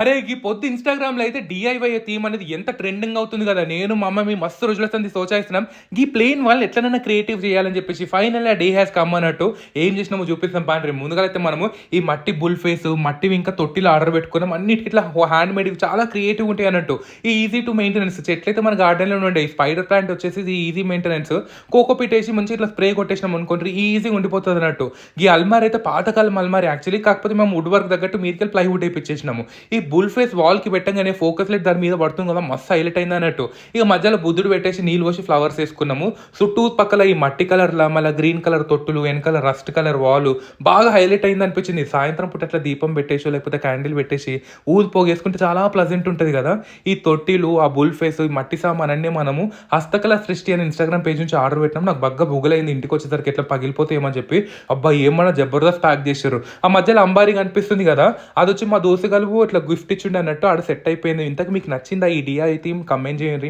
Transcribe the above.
అరే! ఈ పొద్దు ఇన్‌స్టాగ్రామ్‌లో అయితే డీఐవై థీమ్ అనేది ఎంత ట్రెండింగ్ అవుతుంది గదా! నేను, మా మమ్మీ మస్తు రోజుల సంది సోచాయిస్తున్నాం. గీ ప్లేన్ వాళ్ళు ఎట్లనన్నా క్రియేటివ్ చేయాలని చెప్పేసి ఫైనల్లీ ఆ డే హాస్ కమ్ అన్నట్టు ఏం చేసినామో చూపిస్తాం పాండ్రి. ముందుగాలైతే మనము ఈ మట్టి బుల్ ఫేస్, మట్టివి ఇంకా తొట్టిలో ఆర్డర్ పెట్టుకున్నాం. అన్నిటికి ఇట్లా హ్యాండ్ మేడ్‌వి చాలా క్రియేటివ్‌గా ఉంటాయి అన్నట్టు. ఈ ఈజీ టు మెయింటెనెన్స్ చెట్లయితే మన గార్డెన్‌లోనే ఉండేయి. స్పైడర్ ప్లాంట్ వచ్చేసి ఇది ఈజీ మెయింటెనెన్స్. కోకోపీట్ ఏసి మంచిగా ఇట్లా స్ప్రే కొట్టేసినాం అనుకోండి ఈజీగా ఉండిపోతది అన్నట్టు. ఈ అల్మారి అయితే పాతకాలం అల్మారి యాక్చువల్లీ. కాకపోతే మేము వుడ్ వర్క్ తగ్గట్టు మీదకెళ్ళి ప్లైవుడ్ ఏపిచ్చేసినాము. ఈ బుల్ ఫేస్ వాల్‌కి పెట్టంగానే ఫోకస్ లైట్ దాని మీద పడుతుంది కదా! మస్తు హైలైట్ అయిందన్నట్టు. ఇక మధ్యలో బుద్ధుడు పెట్టేసి నీళ్ళు పోసి ఫ్లవర్స్ ఏసుకున్నాము. చుట్టూ పక్కల ఈ మట్టి కలర్‌ల మళ్ళా గ్రీన్ కలర్ తొట్టులు, వెనకాల రస్ట్ కలర్ వాలు బాగా హైలైట్ అయిందనిపించింది. సాయంత్రం పూట అట్లా దీపం పెట్టేసో, లేకపోతే క్యాండిల్ పెట్టేసి ఊది పోగేసుకుంటే చాలా ప్లెజెంట్ ఉంటది కదా! ఈ తొట్టిలు, ఆ బుల్ ఫేస్, ఈ మట్టి సామానన్నీ మనము హస్తకళ సృష్టి అని ఇన్‌స్టాగ్రామ్ పేజ్ నుంచి ఆర్డర్ పెట్టినాం. నాకు బగ్గా బుగ్గలైంది ఇంటికొచ్చేసరికి ఎట్లా పగిలిపోతాయేమో అని చెప్పి. అబ్బా! ఏమన్నా జబర్దస్త్ ప్యాక్ చేసిర్రు. ఆ మధ్యలో అంబారీ కనిపిస్తుంది కదా! అదొచ్చి మా దోస్తుగాళ్ళు ఇట్లా గిఫ్ట్ ఇచ్చిండు అన్నట్టు ఆడ సెట్ అయిపోయింది. ఇంతకు మీకు నచ్చిందా ఈ డీఐ థీమ్? కామెంట్ చేయండి.